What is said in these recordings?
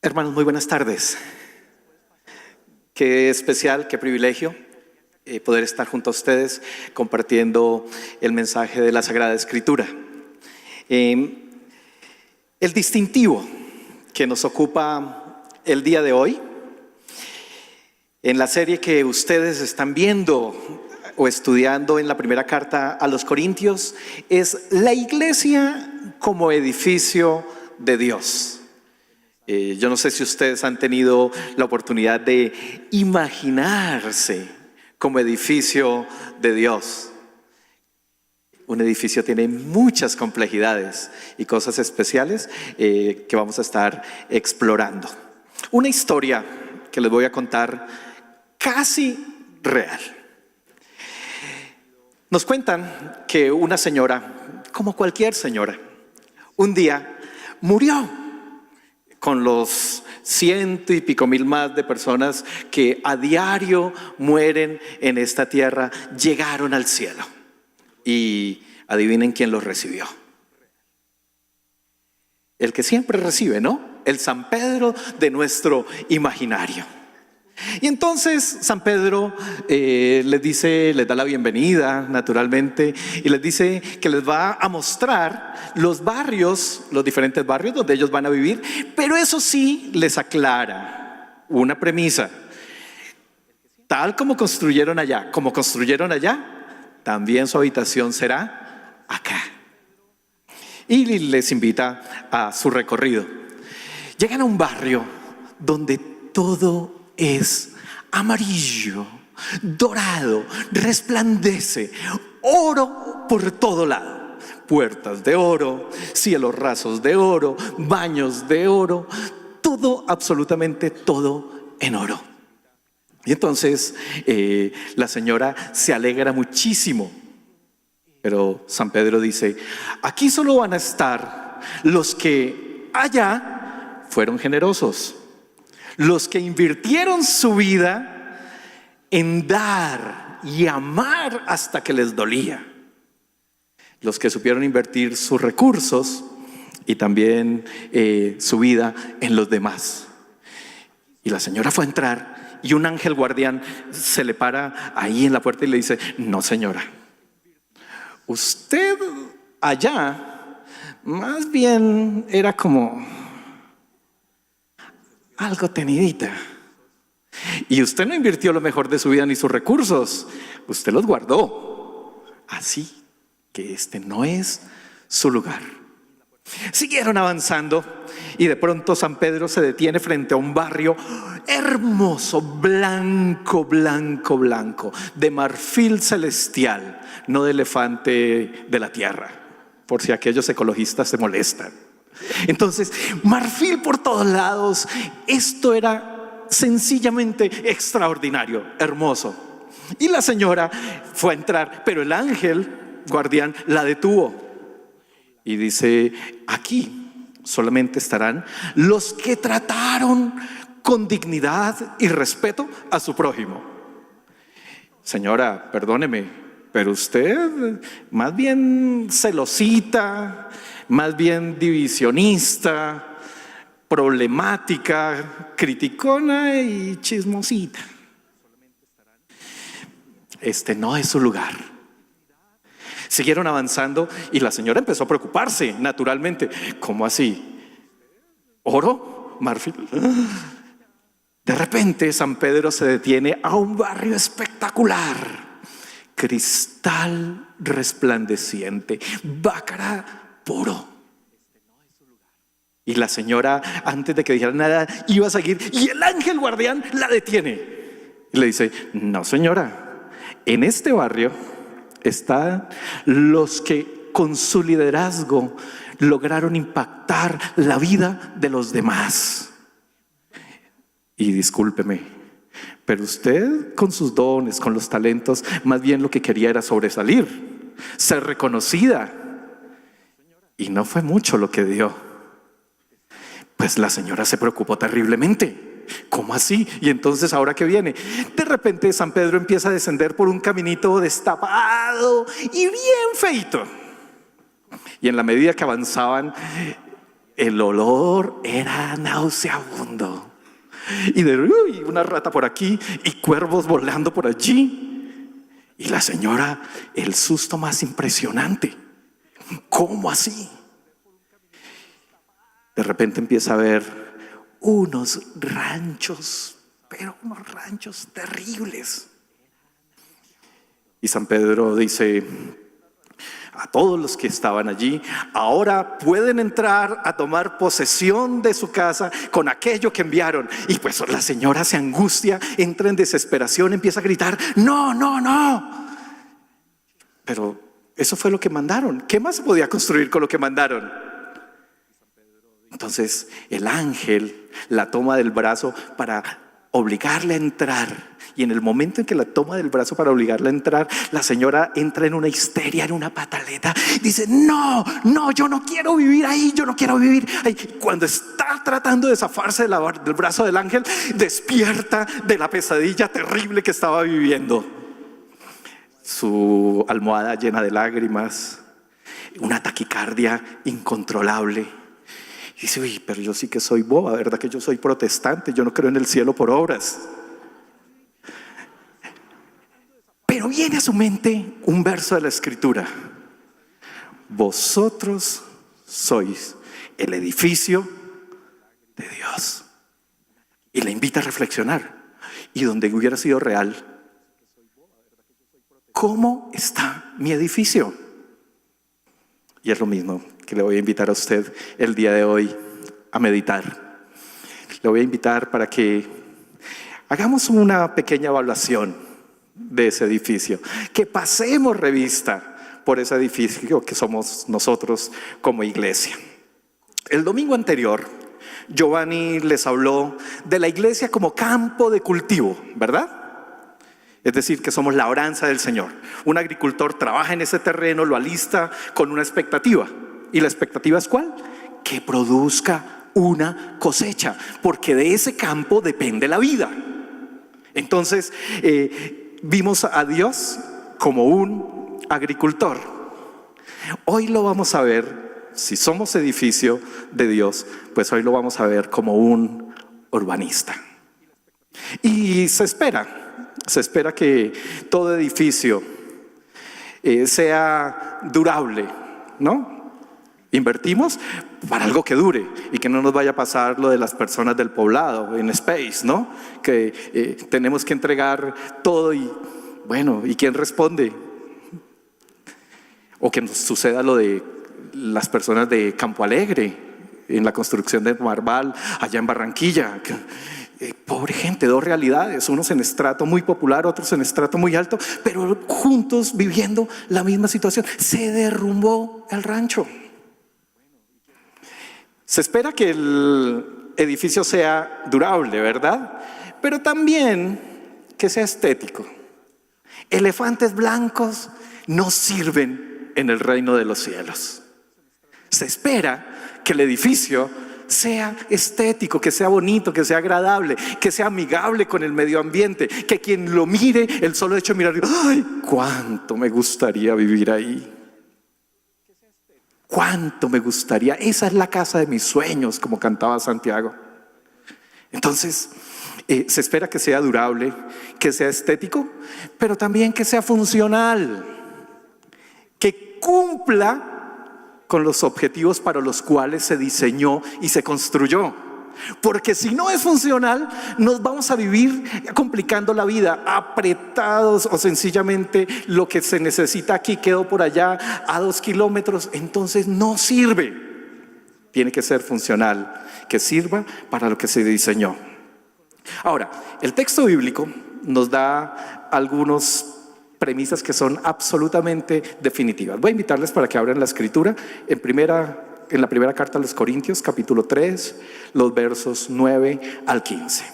Hermanos, muy buenas tardes. Qué especial, qué privilegio poder estar junto a ustedes compartiendo el mensaje de la Sagrada Escritura. El distintivo que nos ocupa el día de hoy, en la serie que ustedes están viendo o estudiando en la primera carta a los Corintios, es la iglesia como edificio de Dios. Yo no sé si ustedes han tenido la oportunidad de imaginarse como edificio de Dios. Un edificio tiene muchas complejidades y cosas especiales que vamos a estar explorando. Una historia que les voy a contar casi real. Nos cuentan que una señora, como cualquier señora, un día murió con los 100 y pico mil más de personas que a diario mueren en esta tierra, llegaron al cielo. Y adivinen quién los recibió. El que siempre recibe, ¿no? El San Pedro de nuestro imaginario. Y entonces San Pedro les da la bienvenida naturalmente y les dice que les va a mostrar los barrios, los diferentes barrios donde ellos van a vivir, pero eso sí les aclara una premisa: tal como construyeron allá, también su habitación será acá. Y les invita a su recorrido. Llegan a un barrio donde todo es amarillo, dorado, resplandece, oro por todo lado. Puertas de oro, cielos rasos de oro, baños de oro, todo, absolutamente todo en oro. Y entonces la señora se alegra muchísimo. Pero San Pedro dice: aquí solo van a estar los que allá fueron generosos, los que invirtieron su vida en dar y amar hasta que les dolía, los que supieron invertir sus recursos y también su vida en los demás. Y la señora fue a entrar y un ángel guardián se le para ahí en la puerta y le dice: no, señora, usted allá más bien era como algo tenidita. Y usted no invirtió lo mejor de su vida ni sus recursos, usted los guardó. Así que este no es su lugar. Siguieron avanzando y de pronto San Pedro se detiene frente a un barrio hermoso, blanco, blanco, blanco, de marfil celestial, no de elefante de la tierra, por si aquellos ecologistas se molestan. Entonces, marfil por todos lados. Esto era sencillamente extraordinario, hermoso. Y la señora fue a entrar, pero el ángel guardián la detuvo y dice: aquí solamente estarán los que trataron con dignidad y respeto a su prójimo. Señora, perdóneme, pero usted más bien celosita, más bien divisionista, problemática, criticona y chismosita. Este no es su lugar. Siguieron avanzando y la señora empezó a preocuparse, naturalmente. ¿Cómo así? ¿Oro? ¿Marfil? De repente San Pedro se detiene a un barrio espectacular, cristal resplandeciente, bácara puro. Y la señora, antes de que dijera nada, iba a seguir y el ángel guardián la detiene y le dice: no, señora, en este barrio están los que con su liderazgo lograron impactar la vida de los demás. Y discúlpeme, pero usted con sus dones, con los talentos, más bien lo que quería era sobresalir, ser reconocida. Y no fue mucho lo que dio. Pues la señora se preocupó terriblemente. ¿Cómo así? Y entonces, ¿ahora qué viene? De repente San Pedro empieza a descender por un caminito destapado y bien feito. Y en la medida que avanzaban, El olor era nauseabundo. Y una rata por aquí y cuervos volando por allí. Y la señora, el susto más impresionante. ¿Cómo así? De repente empieza a ver unos ranchos, pero unos ranchos terribles. Y San Pedro dice a todos los que estaban allí: ahora pueden entrar a tomar posesión de su casa con aquello que enviaron. Y pues la señora se angustia, entra en desesperación, empieza a gritar: no, no, no. Pero eso fue lo que mandaron. ¿Qué más se podía construir con lo que mandaron? Entonces el ángel la toma del brazo para obligarle a entrar. Y en el momento en que la toma del brazo para obligarla a entrar, la señora entra en una histeria, en una pataleta. Dice: no, no, yo no quiero vivir ahí, yo no quiero vivir ahí. Cuando está tratando de zafarse del brazo del ángel, despierta de la pesadilla terrible que estaba viviendo. Su almohada llena de lágrimas, una taquicardia incontrolable. Dice: uy, pero yo sí que soy boba, ¿verdad? Que yo soy protestante, yo no creo en el cielo por obras. Pero viene a su mente un verso de la Escritura: vosotros sois el edificio de Dios. Y le invita a reflexionar. Y donde hubiera sido real: ¿cómo está mi edificio? Y es lo mismo que le voy a invitar a usted el día de hoy a meditar. Le voy a invitar para que hagamos una pequeña evaluación de ese edificio, que pasemos revista por ese edificio que somos nosotros como iglesia. El domingo anterior, Giovanni les habló de la iglesia como campo de cultivo, ¿verdad? Es decir, que somos la labranza del Señor. Un agricultor trabaja en ese terreno, lo alista con una expectativa. ¿Y la expectativa es cuál? Que produzca una cosecha, porque de ese campo depende la vida. Entonces, vimos a Dios como un agricultor. Hoy lo vamos a ver, si somos edificio de Dios, pues hoy lo vamos a ver como un urbanista. Y se espera que todo edificio sea durable, ¿no? Invertimos para algo que dure y que no nos vaya a pasar lo de las personas del poblado en Space, ¿no? Que tenemos que entregar todo y bueno, ¿y quién responde? O que nos suceda lo de las personas de Campo Alegre en la construcción de Marval allá en Barranquilla. Pobre gente, dos realidades, unos en estrato muy popular, otros en estrato muy alto, pero juntos viviendo la misma situación. Se derrumbó el rancho. Se espera que el edificio sea durable, ¿verdad? Pero también que sea estético. Elefantes blancos no sirven en el reino de los cielos. Se espera que el edificio sea estético, que sea bonito, que sea agradable, que sea amigable con el medio ambiente, que quien lo mire, el solo hecho de mirar, ¡ay, cuánto me gustaría vivir ahí! ¿Cuánto me gustaría? Esa es la casa de mis sueños, como cantaba Santiago. Entonces, se espera que sea durable, que sea estético, pero también que sea funcional, que cumpla con los objetivos para los cuales se diseñó y se construyó. Porque si no es funcional, nos vamos a vivir complicando la vida, apretados, o sencillamente lo que se necesita aquí quedó por allá a 2 kilómetros. Entonces no sirve. Tiene que ser funcional, que sirva para lo que se diseñó. Ahora, el texto bíblico nos da algunas premisas que son absolutamente definitivas. Voy a invitarles para que abran la escritura en la primera carta a los Corintios, capítulo 3, los versos 9 al 15.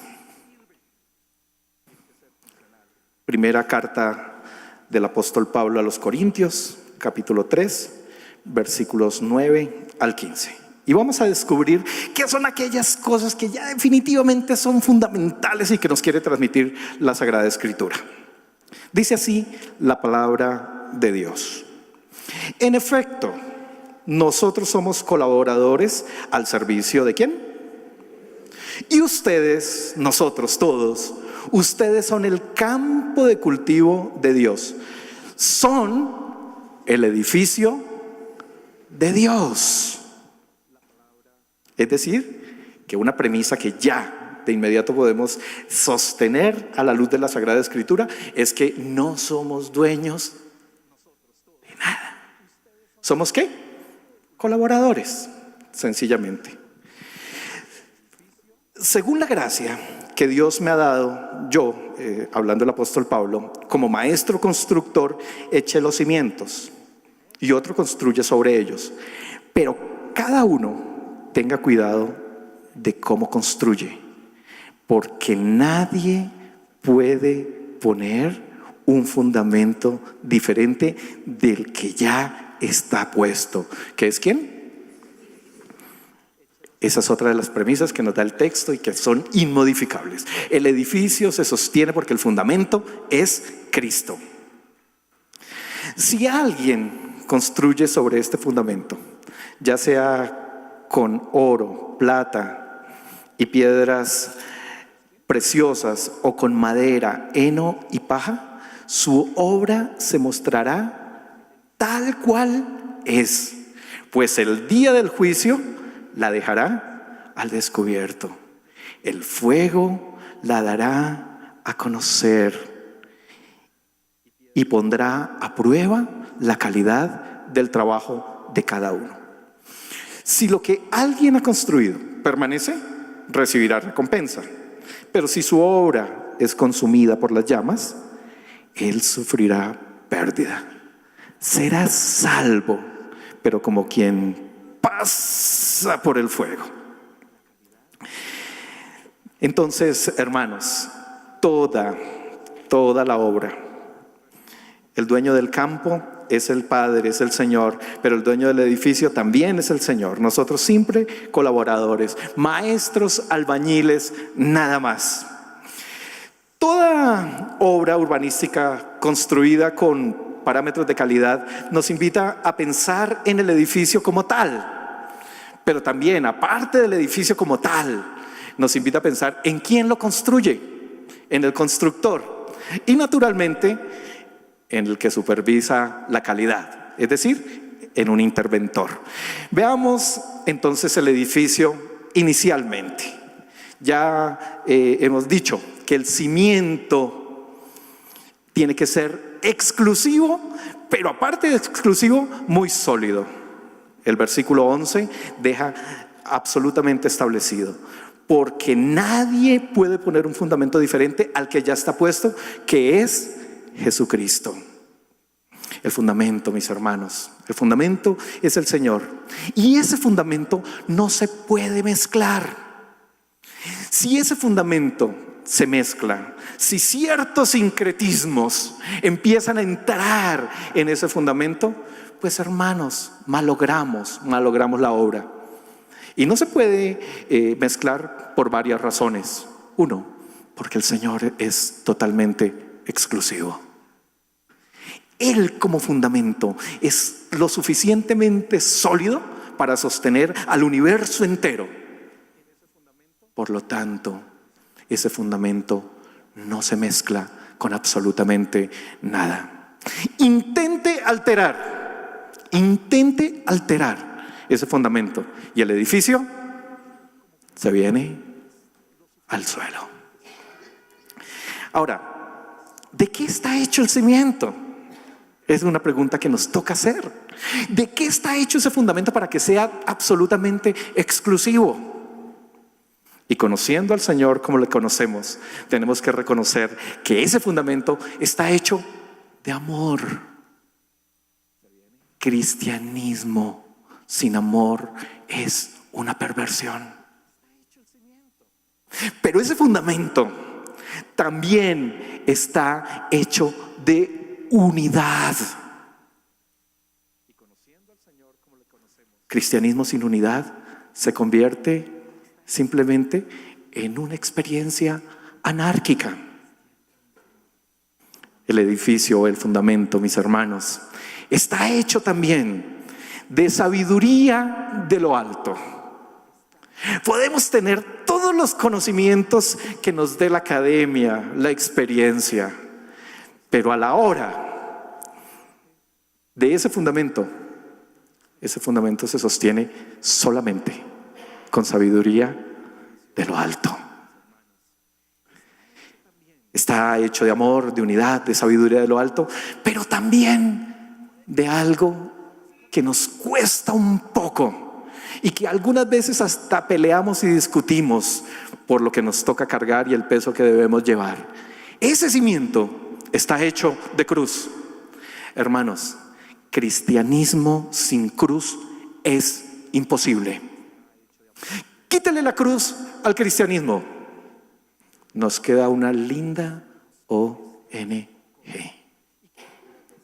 Primera carta del apóstol Pablo a los Corintios, capítulo 3, versículos 9 al 15. Y vamos a descubrir qué son aquellas cosas que ya definitivamente son fundamentales y que nos quiere transmitir la Sagrada Escritura. Dice así la palabra de Dios: en efecto, Nosotros somos colaboradores al servicio ¿de quién? Y ustedes, nosotros todos, ustedes son el campo de cultivo de Dios. Son el edificio de Dios. Es decir, que una premisa que ya de inmediato podemos sostener a la luz de la Sagrada Escritura es que no somos dueños de nada. ¿Somos qué? Colaboradores, sencillamente. Según la gracia que Dios me ha dado, yo, hablando del apóstol Pablo, como maestro constructor, eché los cimientos y otro construye sobre ellos. Pero cada uno tenga cuidado de cómo construye, porque nadie puede poner un fundamento diferente del que ya está puesto. ¿Qué es quién? Esa es otra de las premisas que nos da el texto y que son inmodificables. El edificio se sostiene porque el fundamento es Cristo. Si alguien construye sobre este fundamento, ya sea con oro, plata y piedras preciosas o con madera, heno y paja, su obra se mostrará tal cual es, pues el día del juicio la dejará al descubierto. El fuego la dará a conocer y pondrá a prueba la calidad del trabajo de cada uno. Si lo que alguien ha construido permanece, recibirá recompensa. Pero si su obra es consumida por las llamas, él sufrirá pérdida. Será salvo, pero como quien pasa por el fuego. Entonces, hermanos, toda la obra, el dueño del campo es el Padre, es el Señor, pero el dueño del edificio también es el Señor. Nosotros siempre colaboradores, maestros, albañiles, nada más. Toda obra urbanística construida con parámetros de calidad nos invita a pensar en el edificio como tal, pero también, aparte del edificio como tal, nos invita a pensar en quién lo construye, en el constructor y naturalmente en el que supervisa la calidad, es decir, en un interventor. Veamos entonces el edificio inicialmente. Ya hemos dicho que el cimiento tiene que ser exclusivo, pero aparte de exclusivo, muy sólido. El versículo 11 deja absolutamente establecido: porque nadie puede poner un fundamento diferente al que ya está puesto, que es Jesucristo. El fundamento, mis hermanos, el fundamento es el Señor. Y ese fundamento no se puede mezclar. Si ese fundamento se mezcla, si ciertos sincretismos empiezan a entrar en ese fundamento, pues hermanos, malogramos la obra. Y no se puede mezclar por varias razones. Uno, porque el Señor es totalmente exclusivo. Él como fundamento es lo suficientemente sólido para sostener al universo entero. Por lo tanto, ese fundamento no se mezcla con absolutamente nada. Intente alterar ese fundamento y el edificio se viene al suelo. Ahora, ¿de qué está hecho el cimiento? Es una pregunta que nos toca hacer. ¿De qué está hecho ese fundamento para que sea absolutamente exclusivo? Y conociendo al Señor como le conocemos, tenemos que reconocer que ese fundamento está hecho de amor. Cristianismo sin amor es una perversión. Pero ese fundamento también está hecho de unidad. Cristianismo sin unidad se convierte simplemente en una experiencia anárquica. El edificio, el fundamento, mis hermanos, está hecho también de sabiduría de lo alto. Podemos tener todos los conocimientos que nos dé la academia, la experiencia, pero a la hora de ese fundamento se sostiene solamente con sabiduría de lo alto. Está hecho de amor, de unidad, de sabiduría de lo alto, pero también de algo que nos cuesta un poco y que algunas veces hasta peleamos y discutimos por lo que nos toca cargar y el peso que debemos llevar. Ese cimiento está hecho de cruz. Hermanos, cristianismo sin cruz es imposible. Quítale la cruz al cristianismo. Nos queda una linda ONG.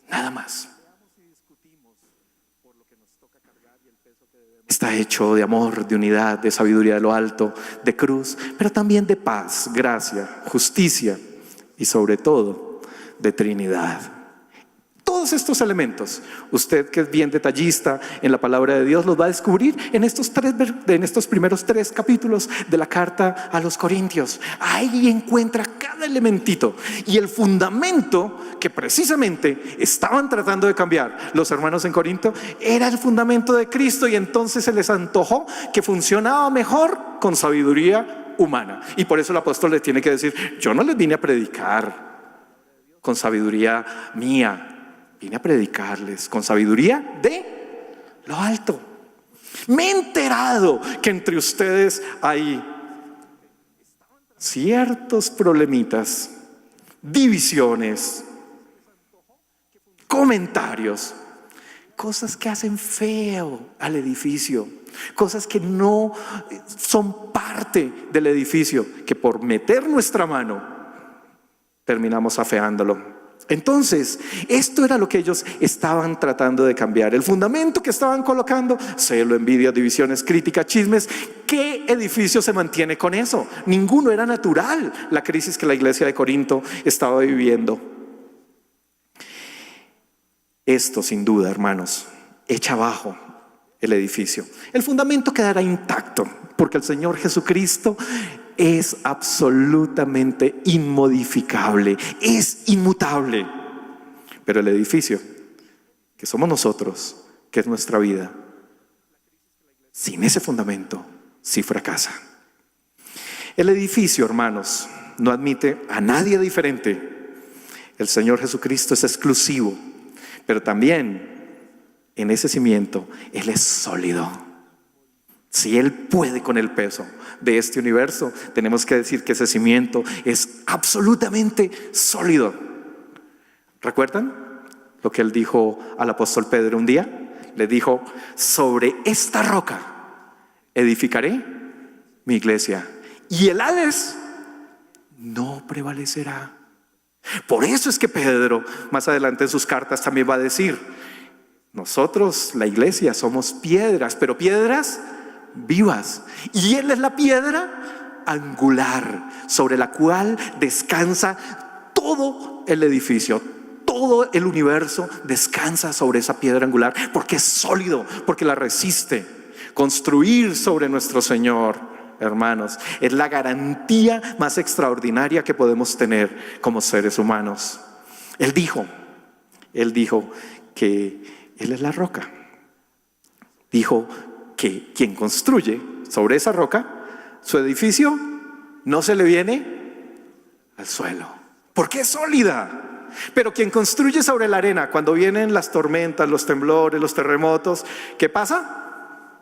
Nada más. Está hecho de amor, de unidad, de sabiduría de lo alto, de cruz, pero también de paz, gracia, justicia y sobre todo de Trinidad. Todos estos elementos, usted que es bien detallista en la palabra de Dios, los va a descubrir en estos primeros 3 capítulos de la carta a los Corintios. Ahí encuentra cada elementito y el fundamento que precisamente estaban tratando de cambiar los hermanos en Corinto era el fundamento de Cristo, y entonces se les antojó que funcionaba mejor con sabiduría humana. Y por eso el apóstol le tiene que decir: yo no les vine a predicar con sabiduría mía, vine a predicarles con sabiduría de lo alto. Me he enterado que entre ustedes hay ciertos problemitas, divisiones, comentarios, cosas que hacen feo al edificio, cosas que no son parte del edificio, que por meter nuestra mano terminamos afeándolo. Entonces, esto era lo que ellos estaban tratando de cambiar. El fundamento que estaban colocando: celo, envidia, divisiones, crítica, chismes. ¿Qué edificio se mantiene con eso? Ninguno. Era natural la crisis que la iglesia de Corinto estaba viviendo. Esto, sin duda, hermanos, echa abajo el edificio. El fundamento quedará intacto, porque el Señor Jesucristo es absolutamente inmodificable, es inmutable. Pero el edificio, que somos nosotros, que es nuestra vida, sin ese fundamento, sí fracasa. El edificio, hermanos, no admite a nadie diferente. El Señor Jesucristo es exclusivo, pero también en ese cimiento Él es sólido. Si Él puede con el peso de este universo, tenemos que decir que ese cimiento es absolutamente sólido. ¿Recuerdan lo que Él dijo al apóstol Pedro un día? Le dijo: sobre esta roca edificaré mi iglesia, y el Hades no prevalecerá. Por eso es que Pedro más adelante en sus cartas también va a decir: nosotros, la iglesia, somos piedras, pero piedras vivas, y Él es la piedra angular sobre la cual descansa todo el edificio. Todo el universo descansa sobre esa piedra angular, porque es sólido, porque la resiste. Construir sobre nuestro Señor, hermanos, es la garantía más extraordinaria que podemos tener como seres humanos. Él dijo que Él es la roca. Dijo que quien construye sobre esa roca, su edificio no se le viene al suelo, porque es sólida. Pero quien construye sobre la arena, cuando vienen las tormentas, los temblores, los terremotos, ¿qué pasa?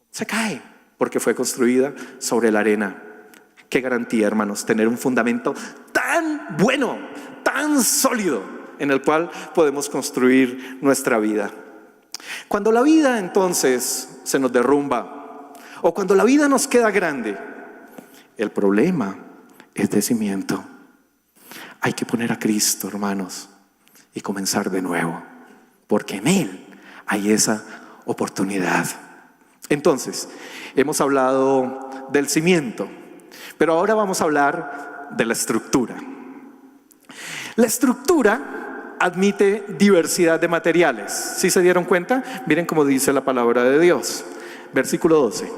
Se cae, porque fue construida sobre la arena. Qué garantía, hermanos, tener un fundamento tan bueno, tan sólido, en el cual podemos construir nuestra vida. Cuando la vida entonces se nos derrumba, o cuando la vida nos queda grande, el problema es de cimiento. Hay que poner a Cristo, hermanos, y comenzar de nuevo, porque en Él hay esa oportunidad. Entonces, hemos hablado del cimiento, pero ahora vamos a hablar de la estructura. La estructura admite diversidad de materiales. ¿Sí se dieron cuenta? Miren cómo dice la palabra de Dios. Versículo 12.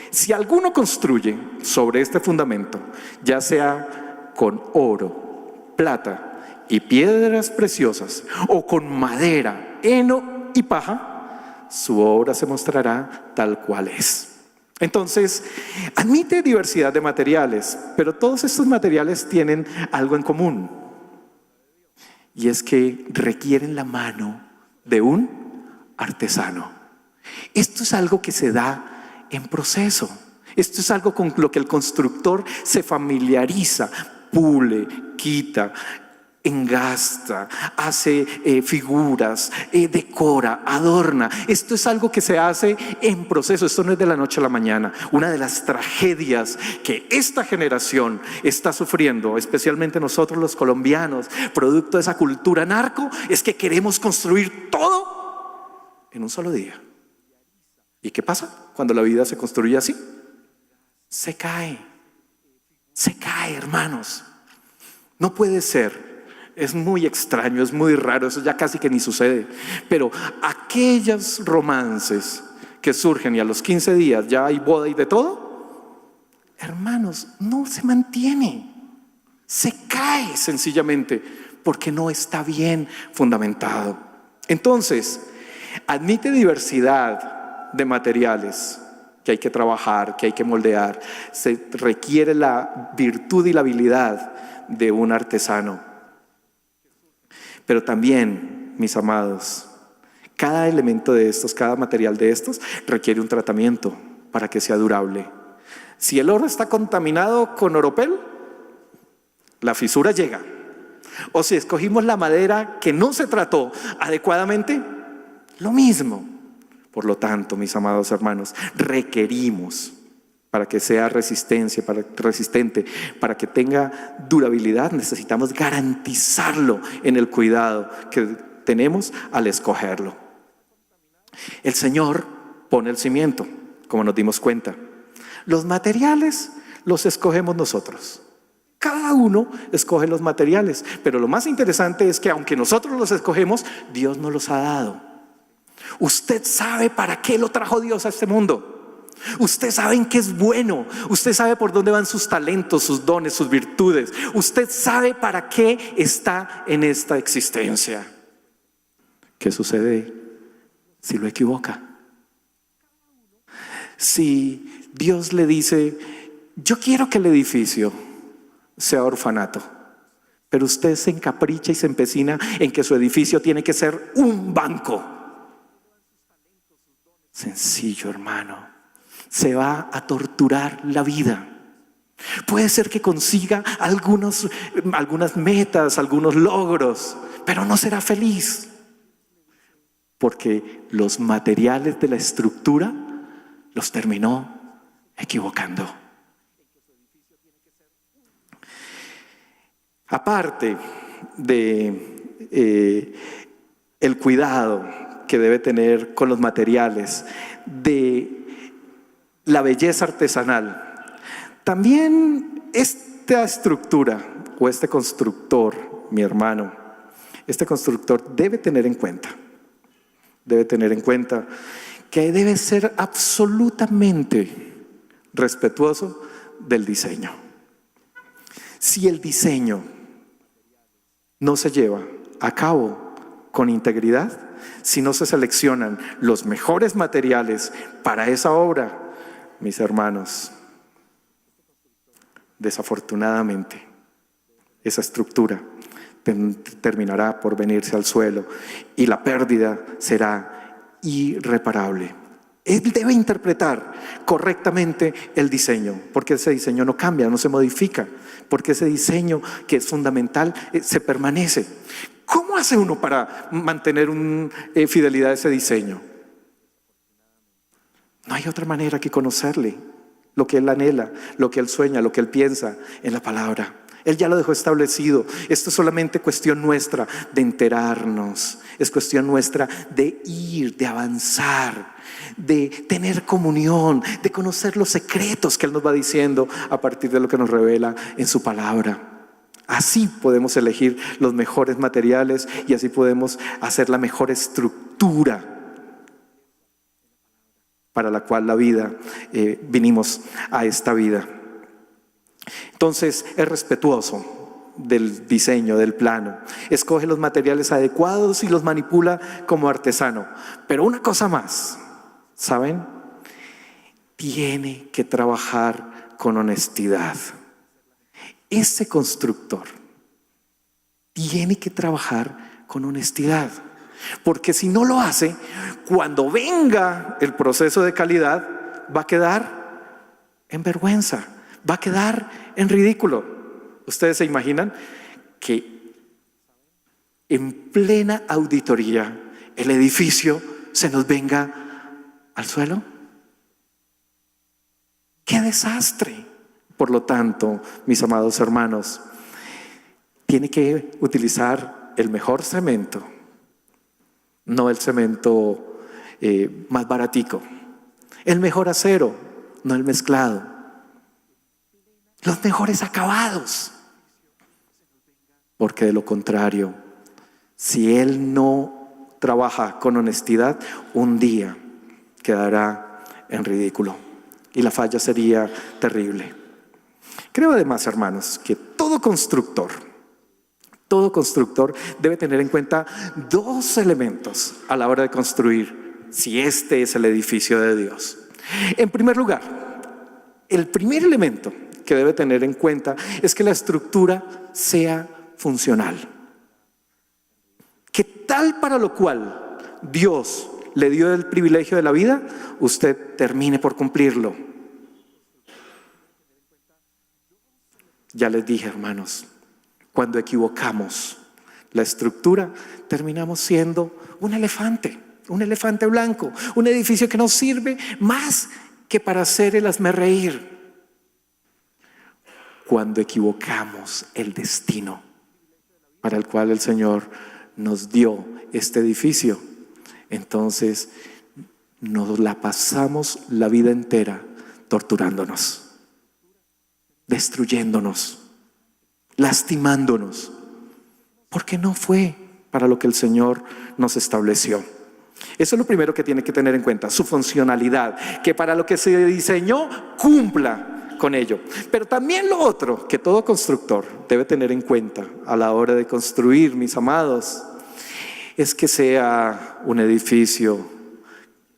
Si alguno construye sobre este fundamento, ya sea con oro, plata y piedras preciosas, o con madera, heno y paja, su obra se mostrará tal cual es. Entonces, admite diversidad de materiales, pero todos estos materiales tienen algo en común, y es que requieren la mano de un artesano. Esto es algo que se da en proceso. Esto es algo con lo que el constructor se familiariza, pule, quita, engasta, hace figuras, decora, adorna. Esto es algo que se hace en proceso. Esto no es de la noche a la mañana. Una de las tragedias que esta generación está sufriendo, especialmente nosotros los colombianos, producto de esa cultura narco, es que queremos construir todo en un solo día. ¿Y qué pasa cuando la vida se construye así? Se cae, hermanos. No puede ser. Es muy extraño, es muy raro, eso ya casi que ni sucede. Pero aquellos romances que surgen y a los 15 días ya hay boda y de todo, hermanos, no se mantiene. Se cae sencillamente porque no está bien fundamentado. Entonces, admite diversidad de materiales que hay que trabajar, que hay que moldear. Se requiere la virtud y la habilidad de un artesano. Pero también, mis amados, cada elemento de estos, cada material de estos requiere un tratamiento para que sea durable. Si el oro está contaminado con oropel, la fisura llega. O si escogimos la madera que no se trató adecuadamente, lo mismo. Por lo tanto, mis amados hermanos, requerimos, para que sea resistente, para que tenga durabilidad, necesitamos garantizarlo en el cuidado que tenemos al escogerlo. El Señor pone el cimiento, como nos dimos cuenta. Los materiales los escogemos nosotros. Cada uno escoge los materiales, pero lo más interesante es que aunque nosotros los escogemos, Dios nos los ha dado. Usted sabe para qué lo trajo Dios a este mundo. Usted sabe en qué es bueno. Usted sabe por dónde van sus talentos, sus dones, sus virtudes. Usted sabe para qué está en esta existencia. ¿Qué sucede si lo equivoca? Si Dios le dice: yo quiero que el edificio sea orfanato, pero usted se encapricha y se empecina en que su edificio tiene que ser un banco. Sencillo, hermano. Se va a torturar la vida. Puede ser que consiga algunas metas, algunos logros, pero no será feliz, porque los materiales de la estructura los terminó equivocando. Aparte de el cuidado que debe tener con los materiales, de la belleza artesanal, también esta estructura o este constructor, mi hermano, este constructor debe tener en cuenta que debe ser absolutamente respetuoso del diseño. Si el diseño no se lleva a cabo con integridad, si no se seleccionan los mejores materiales para esa obra, mis hermanos, desafortunadamente esa estructura terminará por venirse al suelo y la pérdida será irreparable. Él debe interpretar correctamente el diseño, porque ese diseño no cambia, no se modifica, porque ese diseño que es fundamental se permanece. ¿Cómo hace uno para mantener fidelidad a ese diseño? No hay otra manera que conocerle, lo que él anhela, lo que él sueña, lo que él piensa en la palabra. Él ya lo dejó establecido. Esto es solamente cuestión nuestra de enterarnos. Es cuestión nuestra de ir, de avanzar, de tener comunión, de conocer los secretos que Él nos va diciendo a partir de lo que nos revela en su palabra. Así podemos elegir los mejores materiales y así podemos hacer la mejor estructura para la cual vinimos a esta vida. Entonces, es respetuoso del diseño, del plano. Escoge los materiales adecuados y los manipula como artesano. Pero una cosa más, ¿saben? Tiene que trabajar con honestidad. Ese constructor tiene que trabajar con honestidad. Porque si no lo hace, cuando venga el proceso de calidad, va a quedar en vergüenza, va a quedar en ridículo. ¿Ustedes se imaginan que en plena auditoría el edificio se nos venga al suelo? ¡Qué desastre! Por lo tanto, mis amados hermanos, tiene que utilizar el mejor cemento, no el cemento más baratico. El mejor acero, no el mezclado. Los mejores acabados. Porque de lo contrario, si él no trabaja con honestidad, un día quedará en ridículo y la falla sería terrible. Creo además, hermanos, que todo constructor debe tener en cuenta dos elementos a la hora de construir, si este es el edificio de Dios. En primer lugar, el primer elemento que debe tener en cuenta es que la estructura sea funcional. Que tal para lo cual Dios le dio el privilegio de la vida, usted termine por cumplirlo. Ya les dije, hermanos, cuando equivocamos la estructura, terminamos siendo un elefante blanco, un edificio que no sirve más que para hacer el hazmerreír. Cuando equivocamos el destino para el cual el Señor nos dio este edificio, entonces nos la pasamos la vida entera torturándonos, destruyéndonos, lastimándonos, porque no fue para lo que el Señor nos estableció. Eso es lo primero que tiene que tener en cuenta, su funcionalidad, que para lo que se diseñó cumpla con ello. Pero también lo otro que todo constructor debe tener en cuenta a la hora de construir, mis amados, es que sea un edificio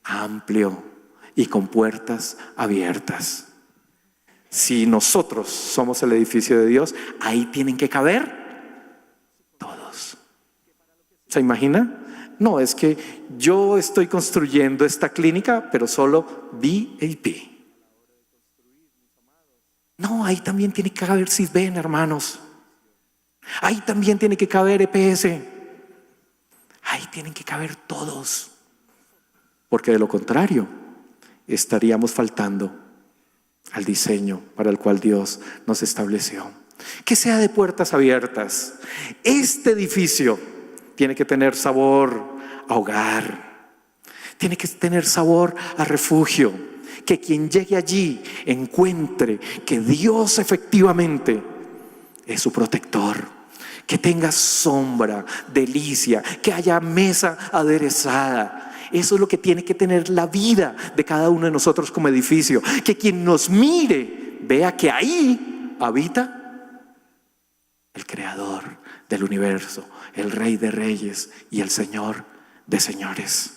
amplio y con puertas abiertas. Si nosotros somos el edificio de Dios, ahí tienen que caber todos. ¿Se imagina? No, es que yo estoy construyendo esta clínica, pero solo VIP. No, ahí también tiene que caber Sisbén, hermanos. Ahí también tiene que caber EPS. Ahí tienen que caber todos. Porque de lo contrario, estaríamos faltando al diseño para el cual Dios nos estableció. Que sea de puertas abiertas. Este edificio tiene que tener sabor a hogar. Tiene que tener sabor a refugio. Que quien llegue allí encuentre que Dios efectivamente es su protector. Que tenga sombra, delicia, que haya mesa aderezada. Eso es lo que tiene que tener la vida de cada uno de nosotros como edificio. Que quien nos mire vea que ahí habita el Creador del universo, el Rey de Reyes y el Señor de Señores.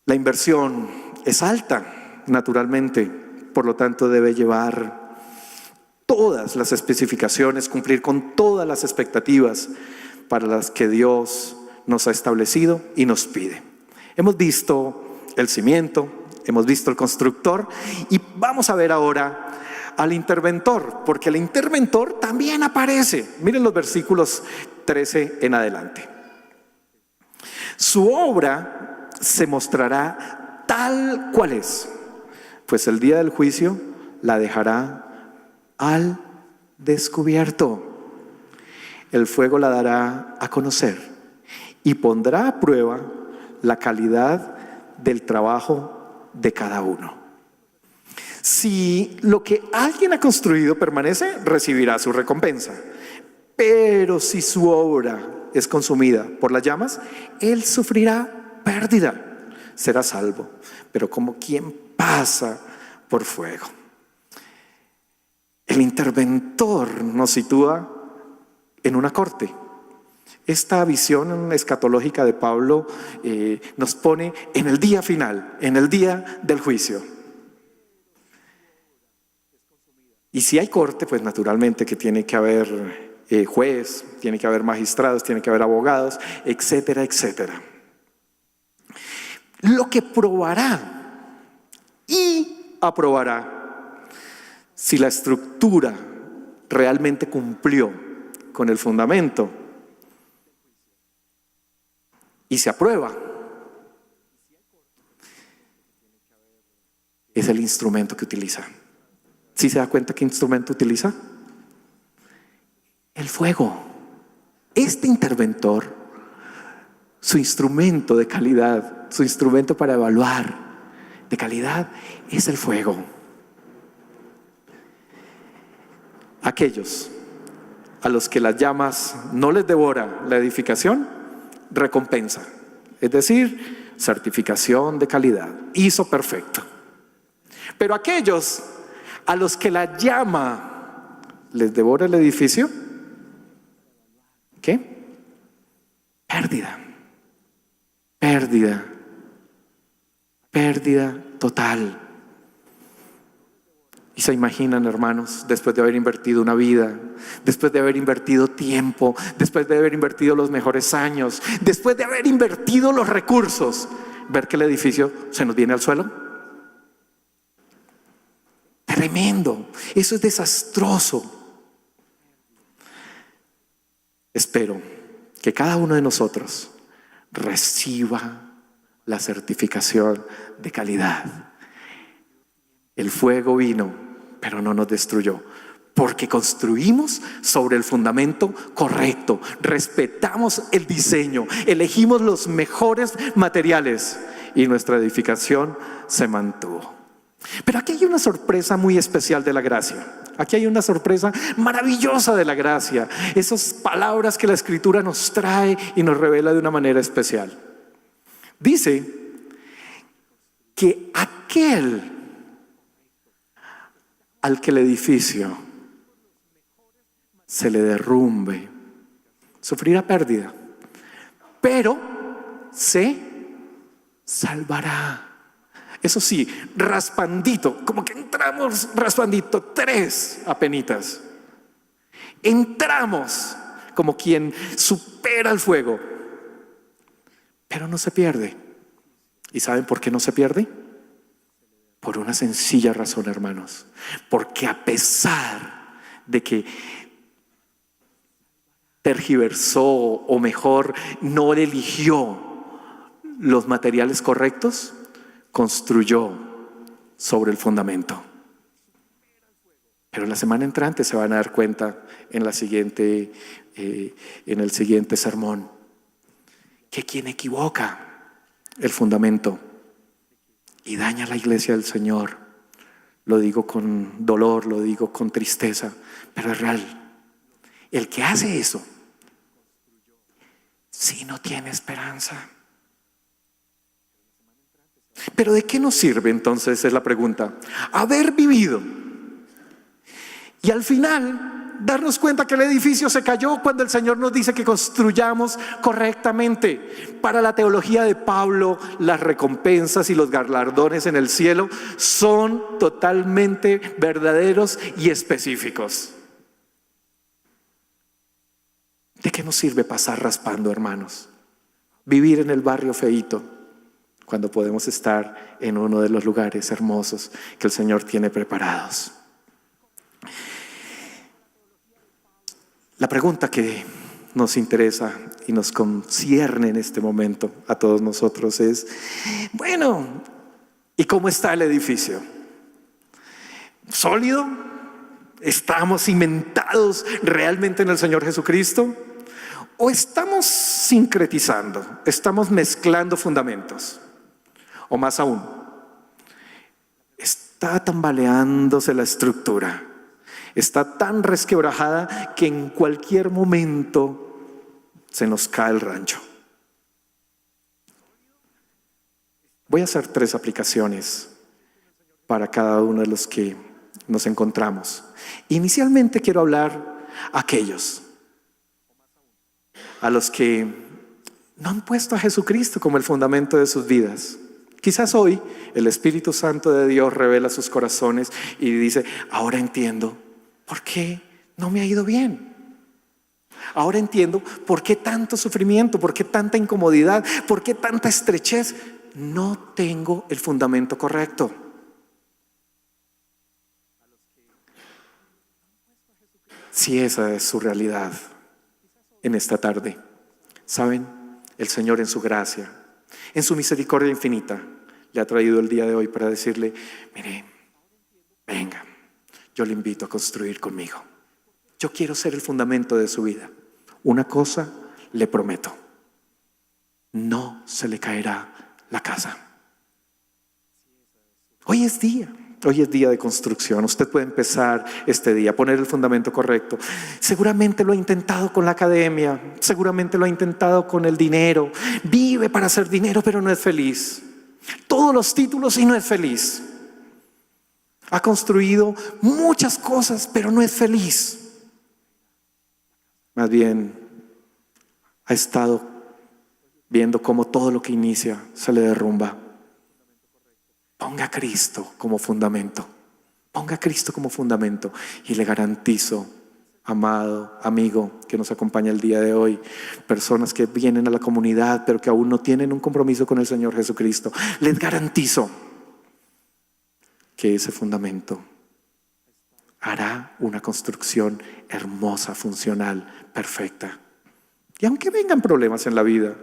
La inversión es alta, naturalmente, por lo tanto debe llevar todas las especificaciones, cumplir con todas las expectativas para las que Dios nos ha establecido y nos pide. Hemos visto el cimiento, hemos visto el constructor y vamos a ver ahora al interventor, porque el interventor también aparece. Miren los versículos 13 en adelante. Su obra se mostrará tal cual es, pues el día del juicio la dejará al descubierto. El fuego la dará a conocer y pondrá a prueba la calidad del trabajo de cada uno. Si lo que alguien ha construido permanece, recibirá su recompensa. Pero si su obra es consumida por las llamas, él sufrirá pérdida. Será salvo, pero como quien pasa por fuego. El interventor nos sitúa en una corte. Esta visión escatológica de Pablo nos pone en el día final, en el día del juicio. Y si hay corte, pues naturalmente que tiene que haber juez, tiene que haber magistrados, tiene que haber abogados, etcétera, etcétera. Lo que probará y aprobará si la estructura realmente cumplió con el fundamento y se aprueba, es el instrumento que utiliza. ¿Sí se da cuenta qué instrumento utiliza? El fuego. Este interventor, su instrumento de calidad, su instrumento para evaluar de calidad es el fuego. Aquellos a los que las llamas no les devora la edificación, recompensa, es decir, certificación de calidad, ISO perfecto. Pero aquellos a los que la llama les devora el edificio, ¿qué? Pérdida, pérdida, pérdida total. Y se imaginan, hermanos, después de haber invertido una vida, después de haber invertido tiempo, después de haber invertido los mejores años, después de haber invertido los recursos, ver que el edificio se nos viene al suelo. Tremendo, eso es desastroso. Espero que cada uno de nosotros reciba la certificación de calidad. El fuego vino, pero no nos destruyó, porque construimos sobre el fundamento correcto, respetamos el diseño, elegimos los mejores materiales y nuestra edificación se mantuvo. Pero aquí hay una sorpresa muy especial de la gracia. Aquí hay una sorpresa maravillosa de la gracia. Esas palabras que la Escritura nos trae y nos revela de una manera especial. Dice que aquel al que el edificio se le derrumbe sufrirá pérdida, pero se salvará. Eso sí, raspandito, como que entramos raspandito, 3 apenitas. Entramos como quien supera el fuego, pero no se pierde. ¿Y saben por qué no se pierde? Por una sencilla razón, hermanos. Porque a pesar de que tergiversó, o mejor, no eligió los materiales correctos, construyó sobre el fundamento. Pero la semana entrante se van a dar cuenta en el siguiente sermón que quien equivoca el fundamento y daña la iglesia del Señor, lo digo con dolor, lo digo con tristeza, pero es real. El que hace eso, sí no tiene esperanza. Pero ¿de qué nos sirve entonces? Es la pregunta. Haber vivido y al final darnos cuenta que el edificio se cayó cuando el Señor nos dice que construyamos correctamente. Para la teología de Pablo, las recompensas y los galardones en el cielo son totalmente verdaderos y específicos. ¿De qué nos sirve pasar raspando, hermanos? Vivir en el barrio feíto, cuando podemos estar en uno de los lugares hermosos que el Señor tiene preparados. La pregunta que nos interesa y nos concierne en este momento a todos nosotros es, bueno, ¿y cómo está el edificio? ¿Sólido? ¿Estamos cimentados realmente en el Señor Jesucristo? ¿O estamos sincretizando? ¿Estamos mezclando fundamentos? O más aún, está tambaleándose la estructura. Está tan resquebrajada que en cualquier momento se nos cae el rancho. Voy a hacer 3 aplicaciones para cada uno de los que nos encontramos. Inicialmente quiero hablar a aquellos a los que no han puesto a Jesucristo como el fundamento de sus vidas. Quizás hoy el Espíritu Santo de Dios revela sus corazones y dice: ahora entiendo por qué no me ha ido bien. Ahora entiendo por qué tanto sufrimiento, por qué tanta incomodidad, por qué tanta estrechez. No tengo el fundamento correcto. Si esa es su realidad en esta tarde, ¿saben? El Señor en su gracia, en su misericordia infinita, le ha traído el día de hoy para decirle: mire, venga, yo le invito a construir conmigo. Yo quiero ser el fundamento de su vida. Una cosa le prometo: no se le caerá la casa. Hoy es día de construcción. Usted puede empezar este día, poner el fundamento correcto. Seguramente lo ha intentado con la academia, seguramente lo ha intentado con el dinero. Vive para hacer dinero, pero no es feliz. Todos los títulos y no es feliz. Ha construido muchas cosas, pero no es feliz. Más bien, ha estado viendo cómo todo lo que inicia se le derrumba. Ponga a Cristo como fundamento. Ponga a Cristo como fundamento y le garantizo, amado amigo que nos acompaña el día de hoy, personas que vienen a la comunidad pero que aún no tienen un compromiso con el Señor Jesucristo, les garantizo que ese fundamento hará una construcción hermosa, funcional, perfecta. Y aunque vengan problemas en la vida,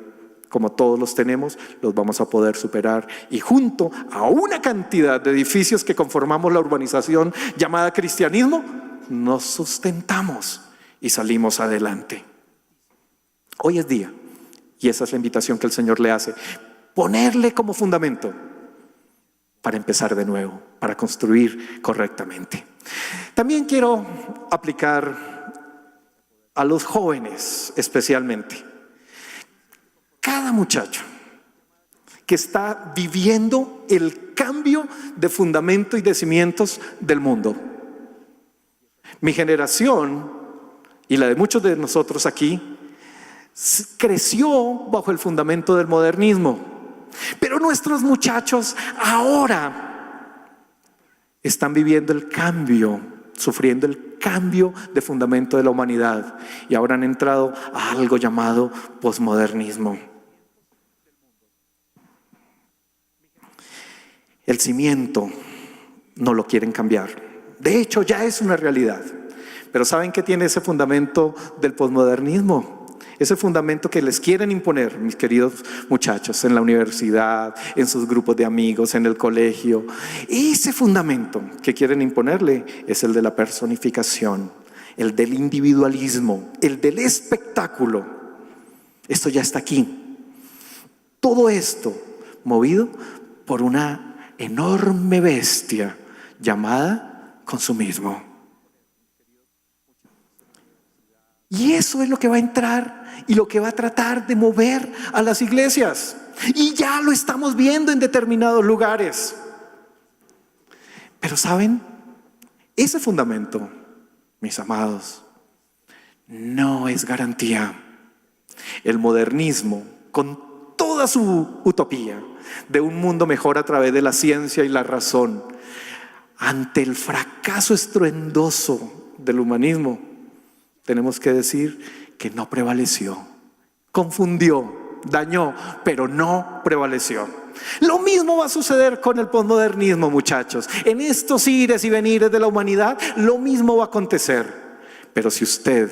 como todos los tenemos, los vamos a poder superar, y junto a una cantidad de edificios que conformamos la urbanización llamada cristianismo, nos sustentamos y salimos adelante. Hoy es día, y esa es la invitación que el Señor le hace: ponerle como fundamento para empezar de nuevo, para construir correctamente. También quiero aplicar a los jóvenes especialmente. Cada muchacho que está viviendo el cambio de fundamento y de cimientos del mundo. Mi generación y la de muchos de nosotros aquí creció bajo el fundamento del modernismo, pero nuestros muchachos ahora están viviendo el cambio, sufriendo el cambio de fundamento de la humanidad, y ahora han entrado a algo llamado posmodernismo. El cimiento no lo quieren cambiar. De hecho, ya es una realidad. Pero ¿saben qué tiene ese fundamento del posmodernismo? Ese fundamento que les quieren imponer, mis queridos muchachos, en la universidad, en sus grupos de amigos, en el colegio. Ese fundamento que quieren imponerle es el de la personificación, el del individualismo, el del espectáculo. Esto ya está aquí. Todo esto movido por una enorme bestia llamada consumismo. Y eso es lo que va a entrar y lo que va a tratar de mover a las iglesias. Y ya lo estamos viendo en determinados lugares. Pero ¿saben? Ese fundamento, mis amados, no es garantía. El modernismo, con toda su utopía de un mundo mejor a través de la ciencia y la razón, ante el fracaso estruendoso del humanismo, tenemos que decir que no prevaleció. Confundió, dañó, pero no prevaleció. Lo mismo va a suceder con el posmodernismo, muchachos. En estos ires y venires de la humanidad, lo mismo va a acontecer. Pero si usted,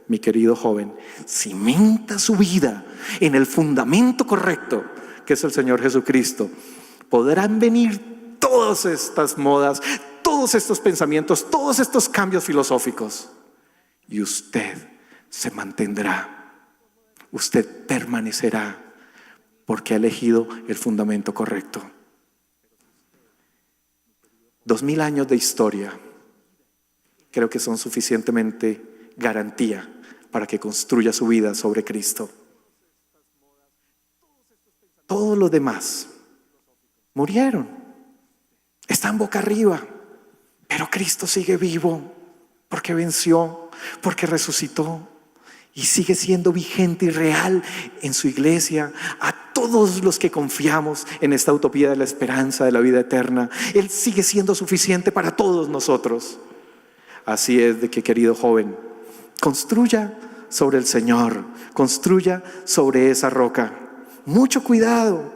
mi querido joven, cimenta su vida en el fundamento correcto, que es el Señor Jesucristo, podrán venir todas estas modas, todos estos pensamientos, todos estos cambios filosóficos, y usted se mantendrá, usted permanecerá, porque ha elegido el fundamento correcto. 2000 años de historia creo que son suficientemente garantía para que construya su vida sobre Cristo. Todos los demás murieron, están boca arriba, pero Cristo sigue vivo porque venció, porque resucitó y sigue siendo vigente y real en su iglesia. A todos los que confiamos en esta utopía de la esperanza, de la vida eterna, Él sigue siendo suficiente para todos nosotros. Así es de que, querido joven, construya sobre el Señor, construya sobre esa roca. Mucho cuidado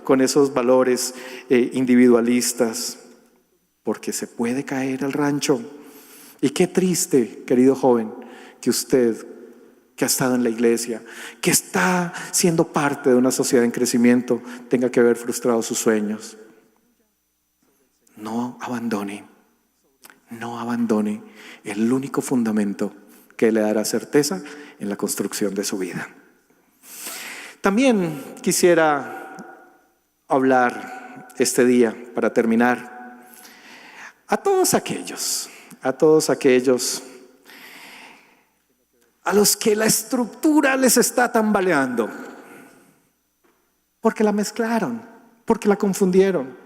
con esos valores individualistas, porque se puede caer el rancho. Y qué triste, querido joven, que usted, que ha estado en la iglesia, que está siendo parte de una sociedad en crecimiento, tenga que ver frustrados sus sueños. No abandone el único fundamento que le dará certeza en la construcción de su vida. También quisiera hablar este día, para terminar, a todos aquellos a los que la estructura les está tambaleando, porque la mezclaron, porque la confundieron.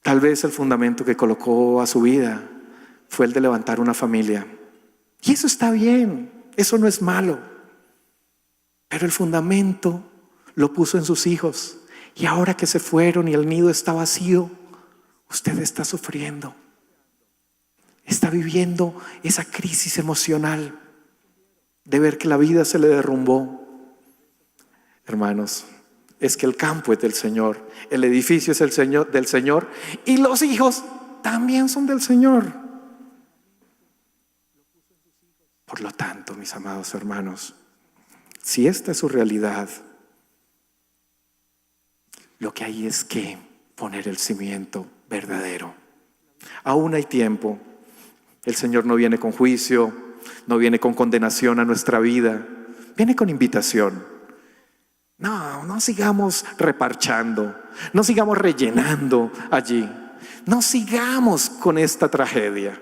Tal vez el fundamento que colocó a su vida fue el de levantar una familia. Y eso está bien, eso no es malo. Pero el fundamento lo puso en sus hijos. Y ahora que se fueron y el nido está vacío, usted está sufriendo. Está viviendo esa crisis emocional de ver que la vida se le derrumbó. Hermanos, es que el campo es del Señor, el edificio es del Señor, y los hijos también son del Señor. Por lo tanto, mis amados hermanos, si esta es su realidad, lo que hay es que poner el cimiento verdadero. Aún hay tiempo. El Señor no viene con juicio, no viene con condenación a nuestra vida, viene con invitación. No sigamos reparchando, no sigamos rellenando allí, no sigamos con esta tragedia.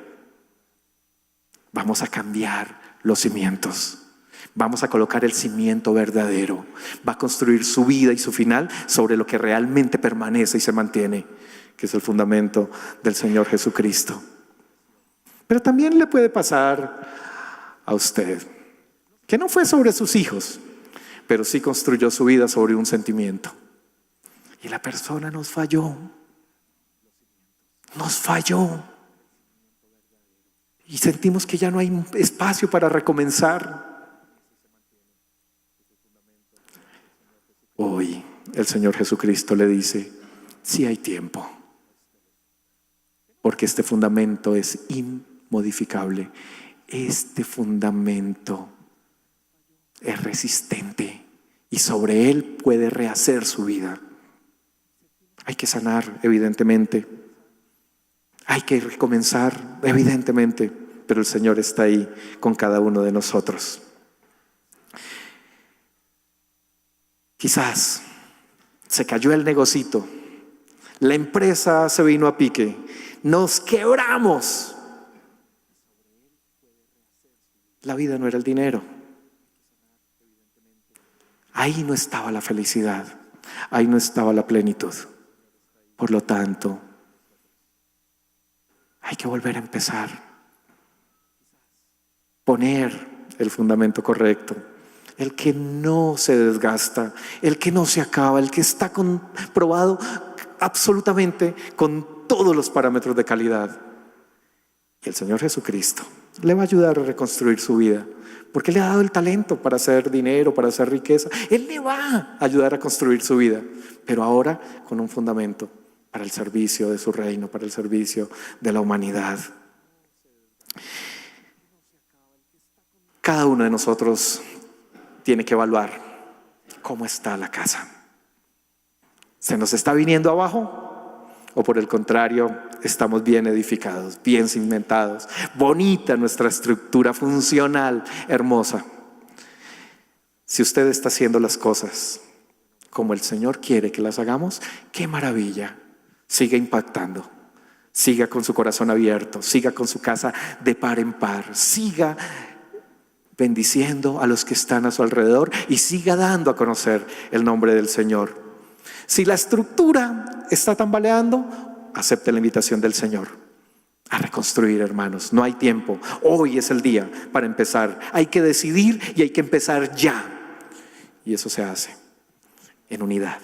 Vamos a cambiar los cimientos, vamos a colocar el cimiento verdadero. Va a construir su vida y su final sobre lo que realmente permanece y se mantiene, que es el fundamento del Señor Jesucristo. Pero también le puede pasar a usted que no fue sobre sus hijos, pero sí construyó su vida sobre un sentimiento. Y la persona nos falló. Y sentimos que ya no hay espacio para recomenzar. Hoy el Señor Jesucristo le dice, sí hay tiempo. Porque este fundamento es inmodificable. Este fundamento es resistente y sobre él puede rehacer su vida. Hay que sanar, evidentemente. Hay que recomenzar, evidentemente. Pero el Señor está ahí con cada uno de nosotros. Quizás se cayó el negocito, la empresa se vino a pique, nos quebramos. La vida no era el dinero. Ahí no estaba la felicidad, ahí no estaba la plenitud. Por lo tanto, hay que volver a empezar. Poner el fundamento correcto, el que no se desgasta, el que no se acaba, el que está comprobado absolutamente con todos los parámetros de calidad. Y el Señor Jesucristo le va a ayudar a reconstruir su vida, porque le ha dado el talento para hacer dinero, para hacer riqueza. Él le va a ayudar a construir su vida, pero ahora con un fundamento para el servicio de su reino, para el servicio de la humanidad. Cada uno de nosotros tiene que evaluar cómo está la casa. ¿Se nos está viniendo abajo? ¿O por el contrario, estamos bien edificados, bien cimentados? Bonita nuestra estructura funcional, hermosa. Si usted está haciendo las cosas como el Señor quiere que las hagamos, ¡qué maravilla! siga impactando, siga con su corazón abierto, siga con su casa de par en par, siga bendiciendo a los que están a su alrededor y siga dando a conocer el nombre del Señor. Si la estructura está tambaleando, acepte la invitación del Señor a reconstruir, hermanos. No hay tiempo. Hoy es el día para empezar. Hay que decidir y hay que empezar ya. Y eso se hace en unidad,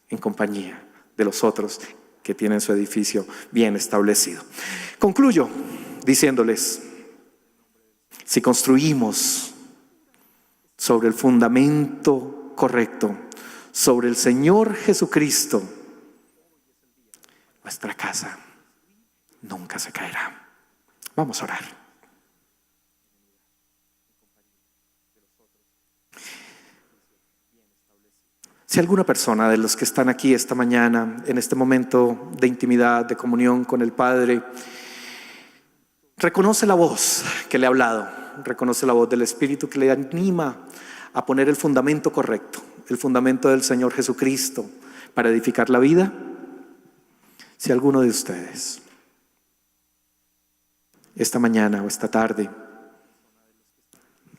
en compañía de los otros que tienen su edificio bien establecido. Concluyo diciéndoles, si construimos sobre el fundamento correcto, sobre el Señor Jesucristo, nuestra casa nunca se caerá. Vamos a orar. Si alguna persona de los que están aquí esta mañana, en este momento de intimidad, de comunión con el Padre, reconoce la voz que le ha hablado, reconoce la voz del Espíritu que le anima a poner el fundamento correcto, el fundamento del Señor Jesucristo para edificar la vida. Si alguno de ustedes esta mañana o esta tarde,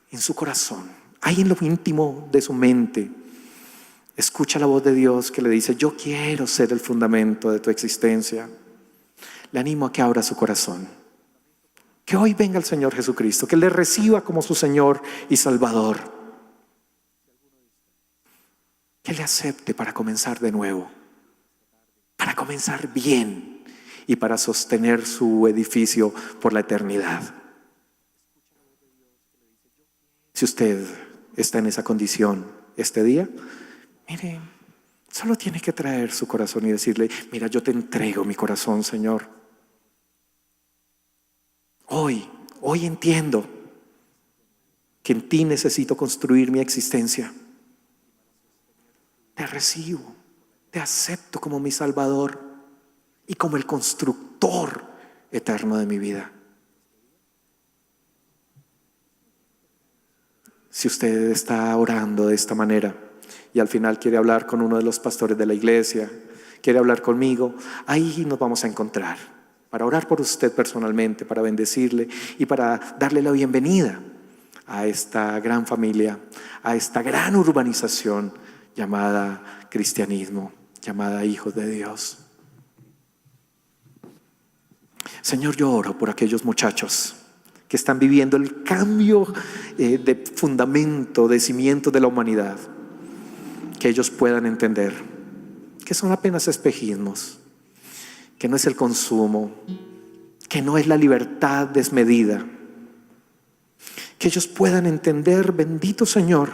en su corazón, ahí en lo íntimo de su mente, escucha la voz de Dios que le dice: yo quiero ser el fundamento de tu existencia, le animo a que abra su corazón, que hoy venga el Señor Jesucristo, que le reciba como su Señor y Salvador, que le acepte para comenzar de nuevo, para comenzar bien y para sostener su edificio por la eternidad. Si usted está en esa condición este día, mire, solo tiene que traer su corazón y decirle: mira, yo te entrego mi corazón, Señor. Hoy entiendo que en ti necesito construir mi existencia. Te recibo, te acepto como mi Salvador y como el constructor eterno de mi vida. Si usted está orando de esta manera y al final quiere hablar con uno de los pastores de la iglesia, quiere hablar conmigo, ahí nos vamos a encontrar para orar por usted personalmente, para bendecirle y para darle la bienvenida a esta gran familia, a esta gran urbanización llamada cristianismo, llamada hijos de Dios. Señor, yo oro por aquellos muchachos que están viviendo el cambio de fundamento, de cimiento de la humanidad, que ellos puedan entender que son apenas espejismos, que no es el consumo, que no es la libertad desmedida, que ellos puedan entender, bendito Señor,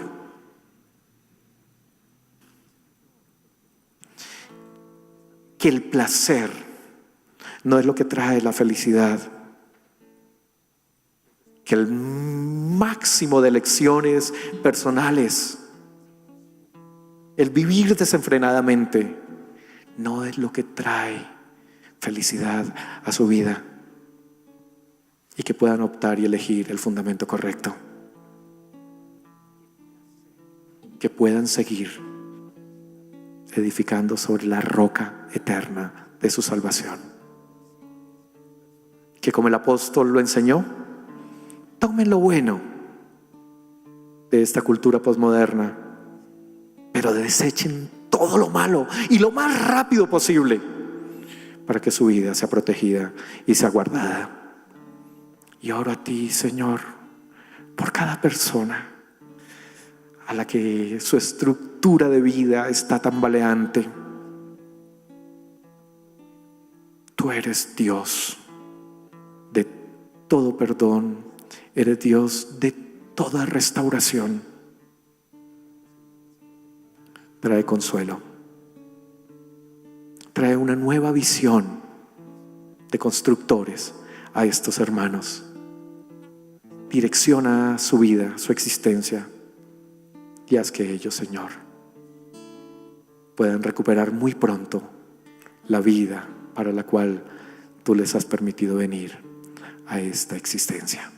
que el placer no es lo que trae la felicidad, que el máximo de elecciones personales, el vivir desenfrenadamente, no es lo que trae felicidad a su vida, y que puedan optar y elegir el fundamento correcto, que puedan seguir edificando sobre la roca eterna de su salvación, que como el apóstol lo enseñó, tomen lo bueno de esta cultura posmoderna, pero desechen todo lo malo y lo más rápido posible para que su vida sea protegida y sea guardada. Y oro a ti, Señor, por cada persona a la que su estructura de vida está tambaleante. Tú eres Dios de todo perdón, eres Dios de toda restauración. Trae consuelo, trae una nueva visión de constructores a estos hermanos. Direcciona su vida, su existencia, y haz que ellos, Señor, puedan recuperar muy pronto la vida para la cual tú les has permitido venir a esta existencia.